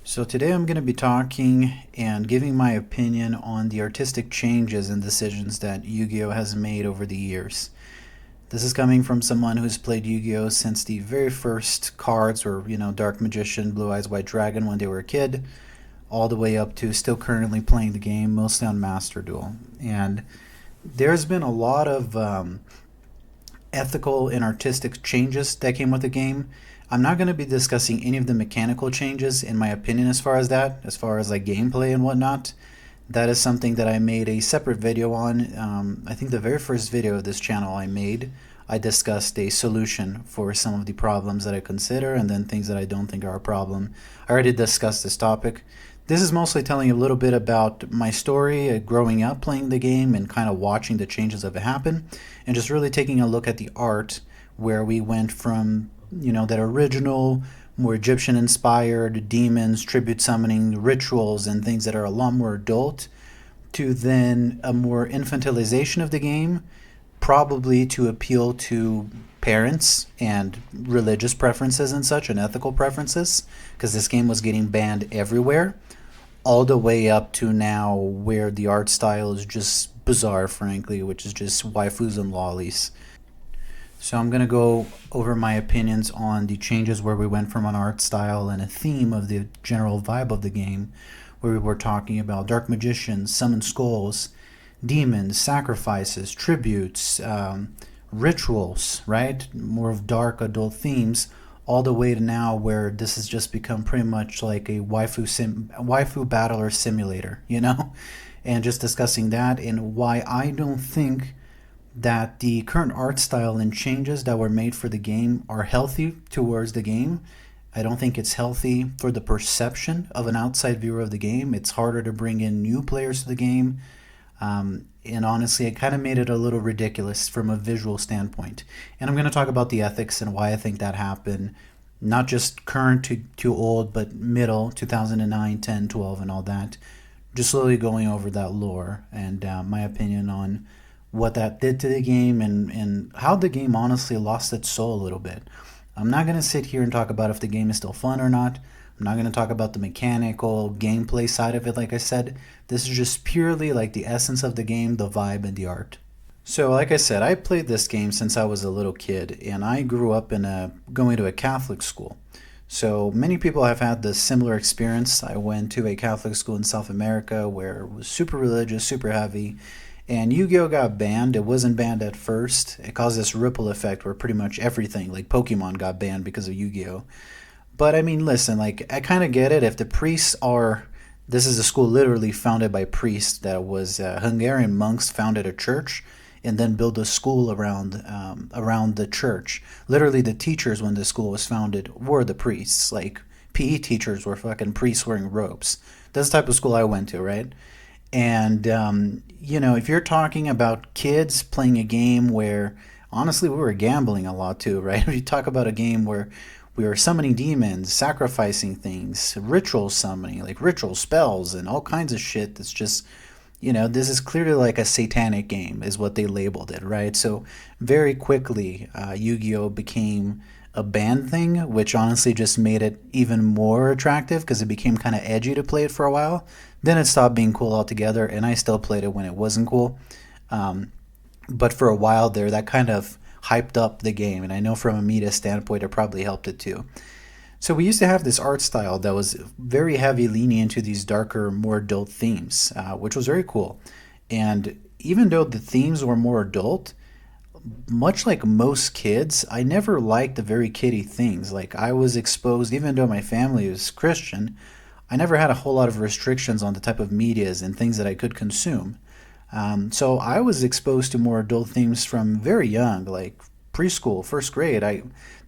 So today I'm going to be talking and giving my opinion on the artistic changes and decisions that Yu-Gi-Oh has made over the years. This is coming from someone who's played Yu-Gi-Oh since the very first cards were, Dark Magician, Blue Eyes White Dragon when they were a kid, all the way up to still currently playing the game, mostly on Master Duel. And there's been a lot of ethical and artistic changes that came with the game. I'm not going to be discussing any of the mechanical changes, in my opinion, as far as that, as far as like gameplay and whatnot. That is something that I made a separate video on. I think the very first video of this channel I made, I discussed a solution for some of the problems that I consider and then things that I don't think are a problem. I already discussed this topic. This is mostly telling you a little bit about my story, growing up playing the game and kind of watching the changes of it happen, and just really taking a look at the art where we went from, that original, more Egyptian inspired demons, tribute summoning, rituals, and things that are a lot more adult, to then a more infantilization of the game, probably to appeal to parents and religious preferences and such, and ethical preferences, because this game was getting banned everywhere, all the way up to now where the art style is just bizarre, frankly, which is just waifus and lollies. So I'm going to go over my opinions on the changes where we went from an art style and a theme of the general vibe of the game, where we were talking about dark magicians, summoned skulls, demons, sacrifices, tributes, rituals, right? More of dark adult themes, all the way to now where this has just become pretty much like a waifu battler simulator, and just discussing that and why I don't think that the current art style and changes that were made for the game are healthy towards the game. I don't think it's healthy for the perception of an outside viewer of the game. It's harder to bring in new players to the game. And honestly, it kind of made it a little ridiculous from a visual standpoint. And I'm going to talk about the ethics and why I think that happened. Not just current to old, but middle, 2009, 10, 12, and all that. Just slowly going over that lore and my opinion on what that did to the game and how the game honestly lost its soul a little bit. I'm not going to sit here and talk about if the game is still fun or not. I'm not going to talk about the mechanical gameplay side of it, like I said. This is just purely like the essence of the game, the vibe, and the art. So, like I said, I played this game since I was a little kid, and I grew up going to a Catholic school. So many people have had this similar experience. I went to a Catholic school in South America where it was super religious, super heavy, and Yu-Gi-Oh got banned. It wasn't banned at first. It caused this ripple effect where pretty much everything, like Pokemon, got banned because of Yu-Gi-Oh. But I mean, listen, like, I kind of get it. If the priests are, this is a school literally founded by priests that was Hungarian monks founded a church and then built a school around the church. Literally, the teachers when the school was founded were the priests. Like, PE teachers were fucking priests wearing robes. That's the type of school I went to, right? And, if you're talking about kids playing a game where, honestly, we were gambling a lot too, right? If you talk about a game where we were summoning demons, sacrificing things, ritual summoning, like ritual spells and all kinds of shit that's just, this is clearly like a satanic game, is what they labeled it, right? So very quickly, Yu Gi Oh! Became a band thing, which honestly just made it even more attractive because it became kind of edgy to play it for a while. Then it stopped being cool altogether, and I still played it when it wasn't cool. But for a while there, that kind of hyped up the game, and I know from a media standpoint, it probably helped it too. So we used to have this art style that was very heavy, leaning into these darker, more adult themes, which was very cool. And even though the themes were more adult, much like most kids, I never liked the very kiddie things. Like, I was exposed, even though my family was Christian, I never had a whole lot of restrictions on the type of medias and things that I could consume. So I was exposed to more adult themes from very young, like preschool, first grade.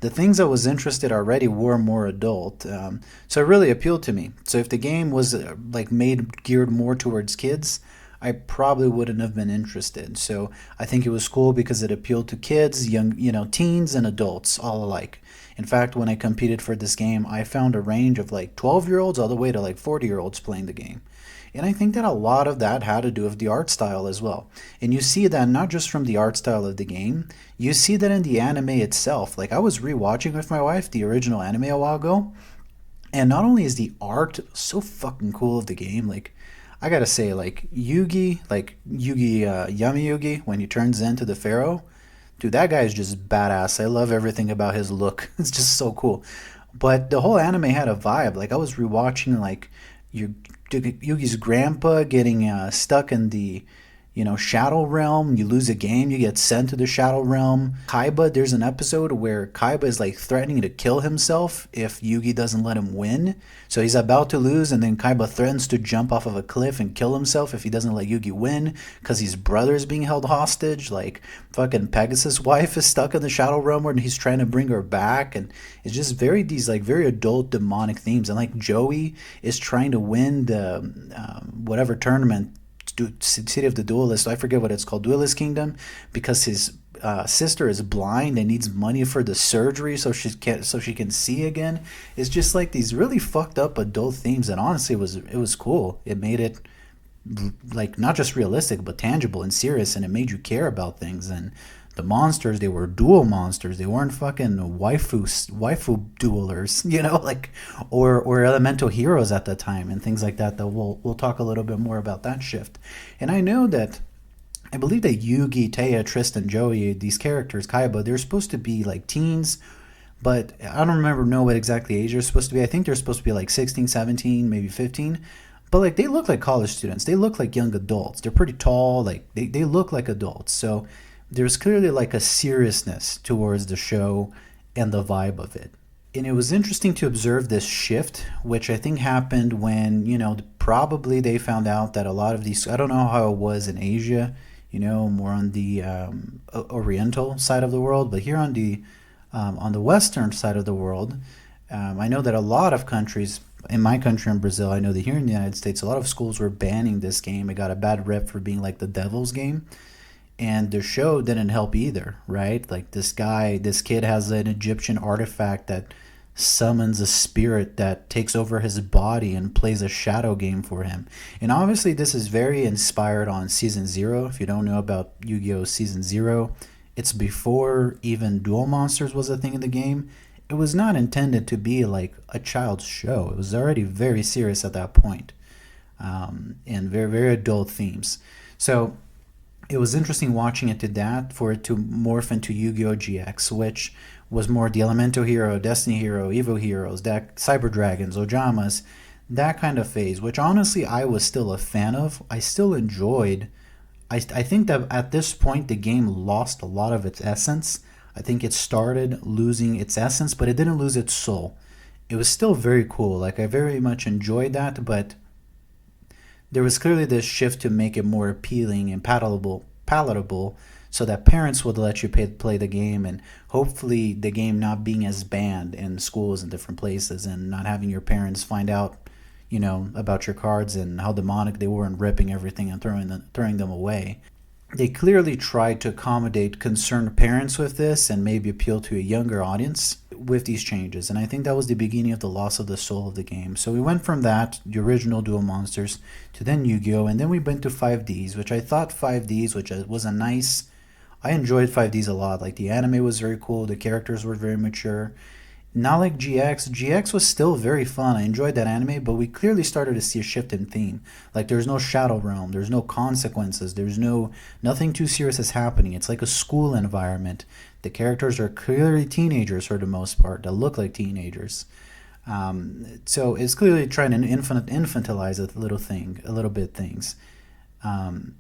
The things I was interested already were more adult, so it really appealed to me. So if the game was like made geared more towards kids, I probably wouldn't have been interested. So I think it was cool because it appealed to kids, young, teens and adults all alike. In fact, when I competed for this game, I found a range of like 12-year-olds all the way to like 40-year-olds playing the game. And I think that a lot of that had to do with the art style as well. And you see that not just from the art style of the game, you see that in the anime itself. Like, I was rewatching with my wife the original anime a while ago, And not only is the art so fucking cool of the game, like I gotta say, Yummy Yugi, when he turns into the Pharaoh, dude, that guy is just badass. I love everything about his look. It's just so cool. But the whole anime had a vibe. Like I was rewatching like you Yugi's grandpa getting stuck in the Shadow Realm. You lose a game, you get sent to the Shadow Realm. Kaiba, there's an episode where Kaiba is like threatening to kill himself if Yugi doesn't let him win. So he's about to lose, and then Kaiba threatens to jump off of a cliff and kill himself if he doesn't let Yugi win because his brother's being held hostage. Like fucking Pegasus' wife is stuck in the Shadow Realm and he's trying to bring her back, and it's just these like very adult demonic themes. And like Joey is trying to win the whatever tournament, City of the Duelist. I forget what it's called, Duelist Kingdom, because his sister is blind and needs money for the surgery so she can see again. It's just like these really fucked up adult themes, and honestly, it was cool. It made it like not just realistic but tangible and serious, and it made you care about things. And the monsters, they were dual monsters. They weren't fucking waifu duelers, like or elemental heroes at the time and things like that. That we'll talk a little bit more about that shift. And I believe that Yugi, Taya, Tristan, Joey, these characters, Kaiba, they're supposed to be like teens, but I don't know what exactly age they're supposed to be. I think they're supposed to be like 16, 17, maybe 15. But like they look like college students. They look like young adults. They're pretty tall. Like they look like adults. So there's clearly like a seriousness towards the show and the vibe of it. And it was interesting to observe this shift, which I think happened when, probably they found out that a lot of these, I don't know how it was in Asia, more on the Oriental side of the world, but here on the Western side of the world, I know that a lot of countries, in my country in Brazil, I know that here in the United States, a lot of schools were banning this game. It got a bad rep for being like the devil's game. And the show didn't help either, right? Like this kid has an Egyptian artifact that summons a spirit that takes over his body and plays a shadow game for him. And obviously, this is very inspired on Season Zero. If you don't know about Yu-Gi-Oh! Season Zero, it's before even Duel Monsters was a thing in the game. It was not intended to be like a child's show. It was already very serious at that point, and very, very adult themes. So it was interesting watching it to that, for it to morph into Yu-Gi-Oh! GX, which was more the Elemental Hero, Destiny Hero, Evo Heroes, that Cyber Dragons, Ojamas, that kind of phase, which honestly I was still a fan of. I still enjoyed. I think that at this point the game lost a lot of its essence. I think it started losing its essence, but it didn't lose its soul. It was still very cool. Like I very much enjoyed that, but there was clearly this shift to make it more appealing and palatable, so that parents would let you play the game, and hopefully the game not being as banned in schools and different places, and not having your parents find out, about your cards and how demonic they were and ripping everything and throwing them away. They clearly tried to accommodate concerned parents with this and maybe appeal to a younger audience with these changes. And I think that was the beginning of the loss of the soul of the game. So we went from that, the original Duel Monsters, to then Yu-Gi-Oh! And then we went to 5Ds, which I thought 5Ds, which was a nice. I enjoyed 5Ds a lot. Like the anime was very cool, the characters were very mature. Not like GX. GX was still very fun. I enjoyed that anime, but we clearly started to see a shift in theme. Like there's no Shadow Realm, there's no consequences, there's nothing too serious is happening. It's like a school environment. The characters are clearly teenagers for the most part, that look like teenagers. So it's clearly trying to infantilize a little bit things, and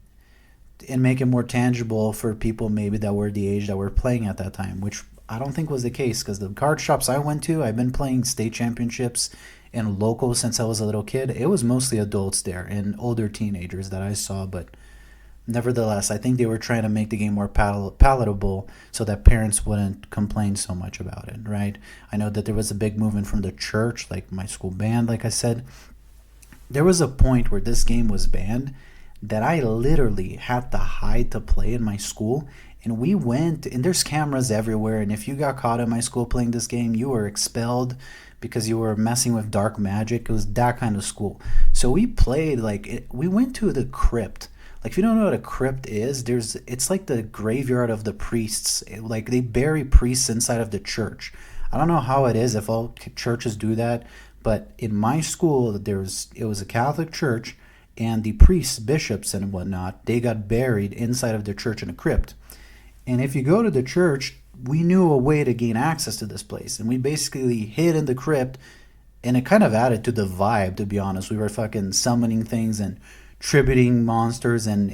make it more tangible for people maybe that were the age that were playing at that time, which I don't think was the case, because the card shops I went to, I've been playing state championships and local since I was a little kid. It was mostly adults there and older teenagers that I saw, but nevertheless, I think they were trying to make the game more palatable so that parents wouldn't complain so much about it, right? I know that there was a big movement from the church, like my school band, like I said. There was a point where this game was banned that I literally had to hide to play in my school. And we went, and there's cameras everywhere. And if you got caught in my school playing this game, you were expelled because you were messing with dark magic. It was that kind of school. So we played, we went to the crypt. Like, if you don't know what a crypt is, it's like the graveyard of the priests. Like, they bury priests inside of the church. I don't know how it is if all churches do that, But in my school, it was a Catholic church, and the priests, bishops, and whatnot, they got buried inside of the church in a crypt. And if you go to the church, we knew a way to gain access to this place, and we basically hid in the crypt, and it kind of added to the vibe, to be honest. We were fucking summoning things and tributing monsters and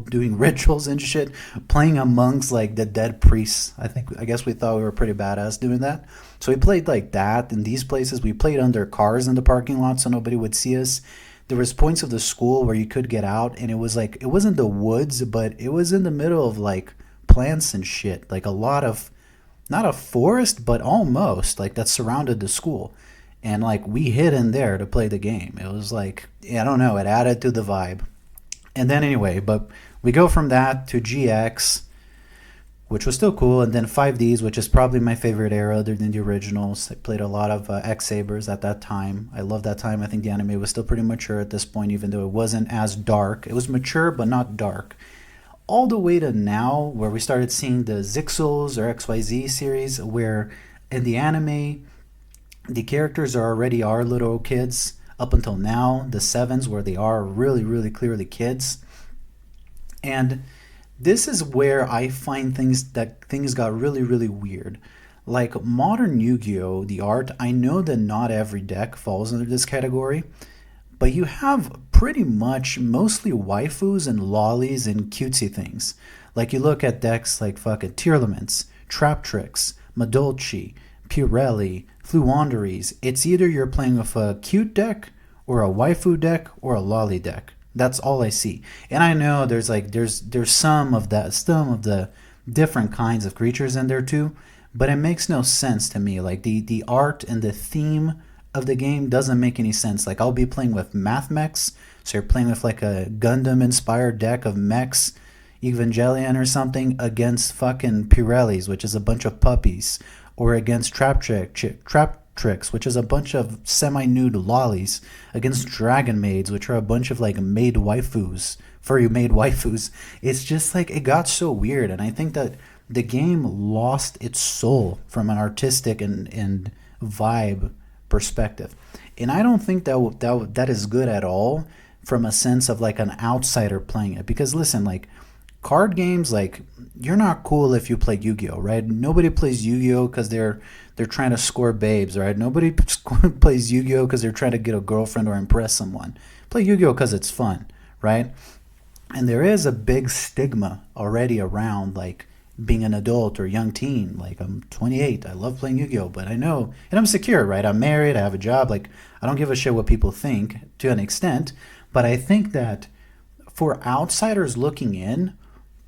doing rituals and shit, playing amongst like the dead priests. I guess we thought we were pretty badass doing that. So we played like that in these places. We played under cars in the parking lot so nobody would see us. There was points of the school where you could get out, and it was like, it wasn't the woods, but it was in the middle of like plants and shit, like a lot of, not a forest, but almost like that surrounded the school. And like we hid in there to play the game. It was like, I don't know, it added to the vibe. And then anyway, but we go from that to GX, which was still cool, and then 5Ds, which is probably my favorite era other than the originals. I played a lot of X Sabers at that time. I love that time. I think the anime was still pretty mature at this point, even though it wasn't as dark. It was mature, but not dark. All the way to now, where we started seeing the Zixels or XYZ series, where in the anime, the characters are already our little kids. Up until now, the sevens, where they are really, really clearly kids. And this is where I find things got really, really weird. Like modern Yu-Gi-Oh, the art, I know that not every deck falls under this category, but you have pretty much mostly waifus and lollies and cutesy things. Like you look at decks like fucking Tearlaments, Trap Tricks, Madolchi, Pirelli, Fluwanderies. It's either you're playing with a cute deck or a waifu deck or a lolly deck. That's all I see. And I know there's some of the different kinds of creatures in there too, but it makes no sense to me. Like the art and the theme of the game doesn't make any sense. Like I'll be playing with math mechs, so you're playing with like a Gundam inspired deck of mechs, Evangelion or something, against fucking Pirellis, which is a bunch of puppies, or against Trap Tricks, which is a bunch of semi-nude lollies, against Dragon Maids, which are a bunch of like maid waifus, furry maid waifus. It's just like, it got so weird, and I think that the game lost its soul from an artistic and vibe perspective. And I don't think that is good at all from a sense of like an outsider playing it. Because listen, like card games, like you're not cool if you play Yu-Gi-Oh, right? Nobody plays Yu-Gi-Oh because they're trying to score babes, right? Nobody plays Yu-Gi-Oh because they're trying to get a girlfriend or impress someone. Play Yu-Gi-Oh because it's fun, right? And there is a big stigma already around like being an adult or young teen. Like I'm 28, I love playing Yu-Gi-Oh, but I know, and I'm secure, right? I'm married, I have a job, like I don't give a shit what people think to an extent. But I think that for outsiders looking in,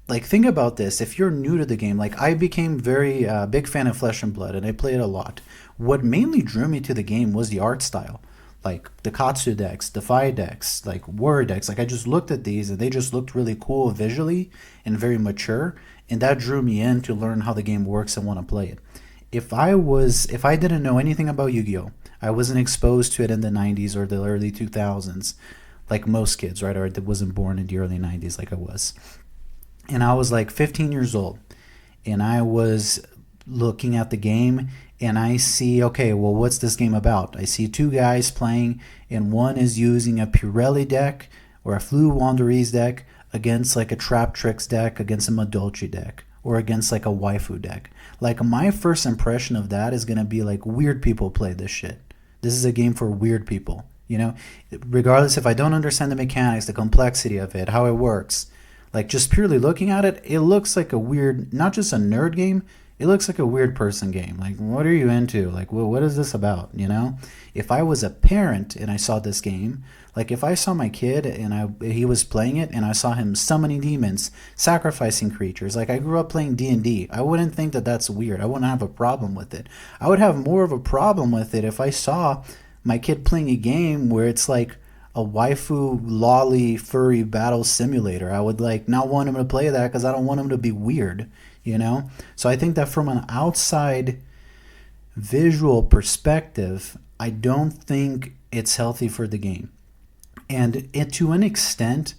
like think about this, if you're new to the game, like I became very big fan of Flesh and Blood and I played a lot. What mainly drew me to the game was the art style, like the Katsu decks, Defy decks, like Warrior decks. Like I just looked at these and they just looked really cool visually and very mature, and that drew me in to learn how the game works and want to play it. If I didn't know anything about Yu-Gi-Oh, I wasn't exposed to it in the 90s or the early 2000s, like most kids, right? Or I wasn't born in the early 90s like I was. And I was like 15 years old, and I was looking at the game, and I see, okay, well, what's this game about? I see two guys playing, and one is using a Pirelli deck or a Fluwanderies deck against like a Trap Tricks deck, against a Madolchi deck, or against like a waifu deck. Like my first impression of that is going to be like, weird people play this shit. This is a game for weird people, you know? Regardless if I don't understand the mechanics, the complexity of it, how it works, like just purely looking at it, it looks like a weird, not just a nerd game, it looks like a weird person game. Like, what are you into? Like, what is this about, you know? If I was a parent and I saw this game, like if I saw my kid and he was playing it and I saw him summoning demons, sacrificing creatures, like I grew up playing D&D, I wouldn't think that that's weird. I wouldn't have a problem with it. I would have more of a problem with it if I saw my kid playing a game where it's like a waifu lolly furry battle simulator. I would like not want him to play that because I don't want him to be weird, you know? So I think that from an outside visual perspective, I don't think it's healthy for the game. And to an extent,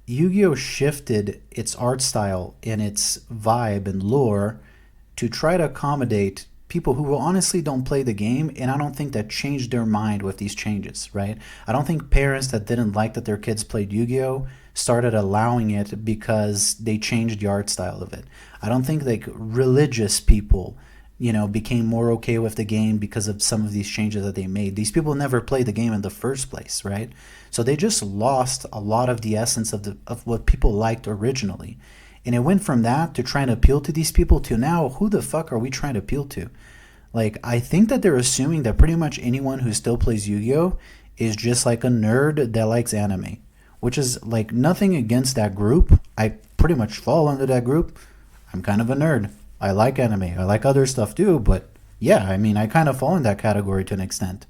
Yu-Gi-Oh shifted its art style and its vibe and lore to try to accommodate people who honestly don't play the game, and I don't think that changed their mind with these changes, right? I don't think parents that didn't like that their kids played Yu-Gi-Oh started allowing it because they changed the art style of it. I don't think like religious people, became more okay with the game because of some of these changes that they made. These people never played the game in the first place, right? So they just lost a lot of the essence of what people liked originally. And it went from that to trying to appeal to these people to now, who the fuck are we trying to appeal to? Like, I think that they're assuming that pretty much anyone who still plays Yu-Gi-Oh is just like a nerd that likes anime, which is like nothing against that group. I pretty much fall under that group. I'm kind of a nerd. I like anime. I like other stuff too, but yeah, I mean, I kind of fall in that category to an extent.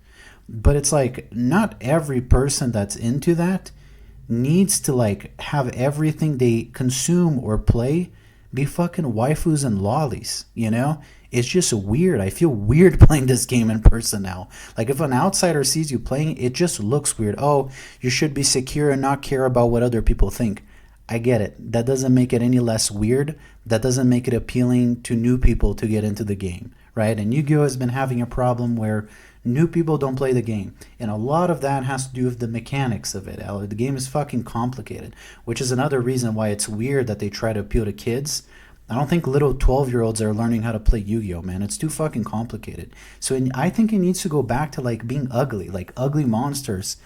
But it's like not every person that's into that needs to like have everything they consume or play be fucking waifus and lollies, you know? It's just weird. I feel weird playing this game in person now. Like if an outsider sees you playing, it just looks weird. Oh, you should be secure and not care about what other people think. I get it. That doesn't make it any less weird. That doesn't make it appealing to new people to get into the game, right? And Yu-Gi-Oh has been having a problem where new people don't play the game. And a lot of that has to do with the mechanics of it. The game is fucking complicated, which is another reason why it's weird that they try to appeal to kids. I don't think little 12-year-olds are learning how to play Yu-Gi-Oh, man. It's too fucking complicated. So I think it needs to go back to like being ugly, like ugly monsters,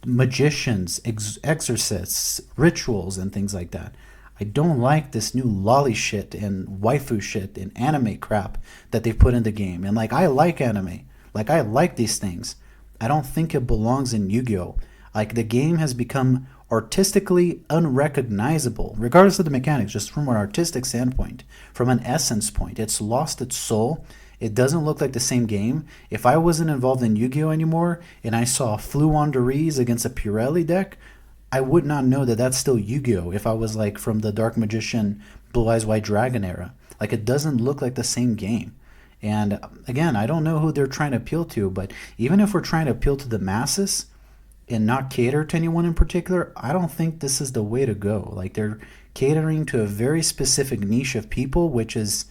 magicians, exorcists, rituals, and things like that. I don't like this new lolly shit and waifu shit and anime crap that they've put in the game. And like, I like anime. Like, I like these things. I don't think it belongs in Yu-Gi-Oh! Like, the game has become artistically unrecognizable, regardless of the mechanics, just from an artistic standpoint, from an essence point. It's lost its soul. It doesn't look like the same game. If I wasn't involved in Yu-Gi-Oh! Anymore and I saw Fluandereeze against a Pirelli deck, I would not know that that's still Yu-Gi-Oh! If I was like from the Dark Magician, Blue Eyes White Dragon era. Like, it doesn't look like the same game. And again, I don't know who they're trying to appeal to, but even if we're trying to appeal to the masses and not cater to anyone in particular, I don't think this is the way to go. Like, they're catering to a very specific niche of people, which is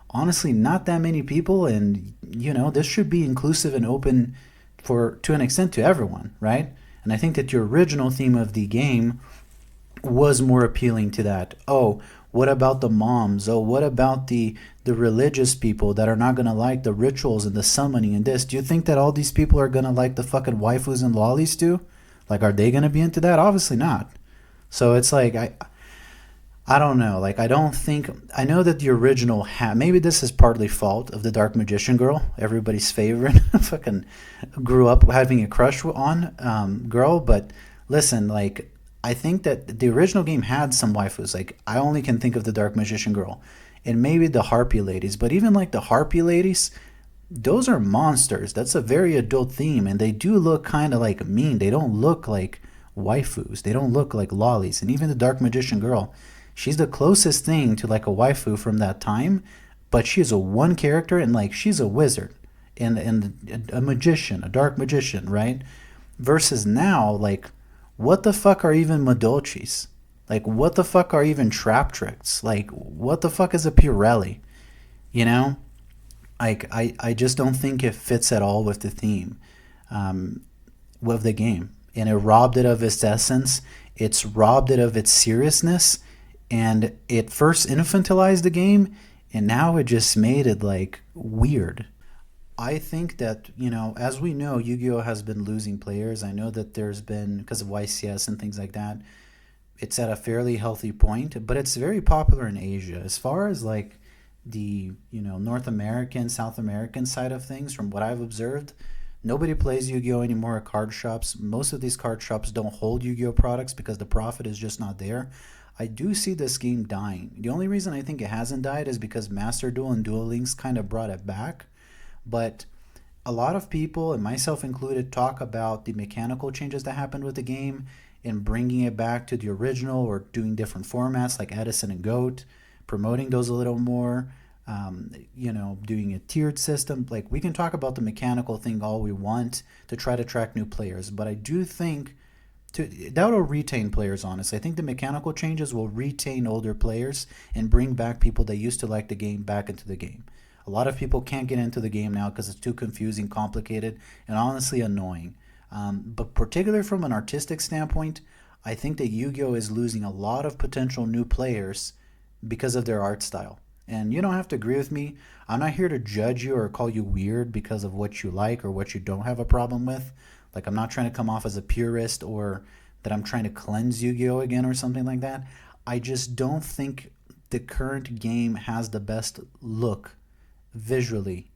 honestly not that many people. And, this should be inclusive and open to an extent to everyone, right? And I think that your original theme of the game was more appealing to that. Oh, what about the moms? Oh, what about the religious people that are not gonna like the rituals and the summoning and this? Do you think that all these people are gonna like the fucking waifus and lollies too? Like, are they gonna be into that? Obviously not. So it's like I don't know. Like, I don't think I know that the original maybe this is partly fault of the Dark Magician girl, everybody's favorite, fucking grew up having a crush on girl. But listen, like, I think that the original game had some waifus. Like, I only can think of the Dark Magician girl and maybe the Harpy ladies. But even like the Harpy ladies, those are monsters. That's a very adult theme, and they do look kind of like mean. They don't look like waifus. They don't look like lollies. And even the Dark Magician girl, she's the closest thing to like a waifu from that time, but she is a one character, and like she's a wizard and a magician, a dark magician, right? Versus now, like, what the fuck are even Madolchis? Like, what the fuck are even trap tricks? Like, what the fuck is a Pirelli? You know? Like, I just don't think it fits at all with the theme of the game. And it robbed it of its essence. It's robbed it of its seriousness. And it first infantilized the game, and now it just made it, like, weird. I think that, as we know, Yu-Gi-Oh has been losing players. I know that there's been, because of YCS and things like that, it's at a fairly healthy point, but it's very popular in Asia. As far as like the, North American, South American side of things, from what I've observed, nobody plays Yu-Gi-Oh anymore at card shops. Most of these card shops don't hold Yu-Gi-Oh products because the profit is just not there. I do see this game dying. The only reason I think it hasn't died is because Master Duel and Duel Links kind of brought it back. But a lot of people, and myself included, talk about the mechanical changes that happened with the game and bringing it back to the original, or doing different formats like Edison and Goat, promoting those a little more, doing a tiered system. Like, we can talk about the mechanical thing all we want to try to attract new players, but I do think that will retain players, honestly. I think the mechanical changes will retain older players and bring back people that used to like the game back into the game. A lot of people can't get into the game now because it's too confusing, complicated, and honestly annoying. But particularly from an artistic standpoint, I think that Yu-Gi-Oh is losing a lot of potential new players because of their art style. And you don't have to agree with me. I'm not here to judge you or call you weird because of what you like or what you don't have a problem with. Like, I'm not trying to come off as a purist or that I'm trying to cleanse Yu-Gi-Oh again or something like that. I just don't think the current game has the best look visually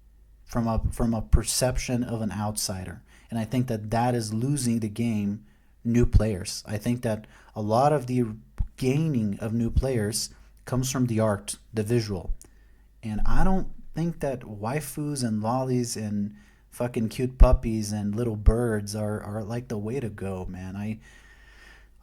from a perception of an outsider. And I think that that is losing the game new players. I think that a lot of the gaining of new players comes from the art, the visual. And I don't think that waifus and lollies and fucking cute puppies and little birds are like the way to go, man.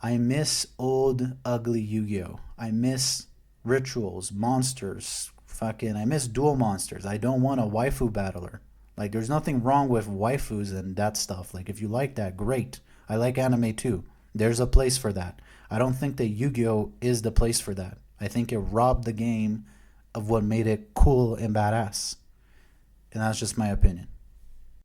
I miss old ugly Yu-Gi-Oh. I miss rituals, monsters, fucking I miss duel monsters. I don't want a waifu battler. Like, there's nothing wrong with waifus and that stuff. Like, if you like that, great. I like anime too. There's a place for that. I don't think that Yu-Gi-Oh is the place for that. I think it robbed the game of what made it cool and badass. And that's just my opinion.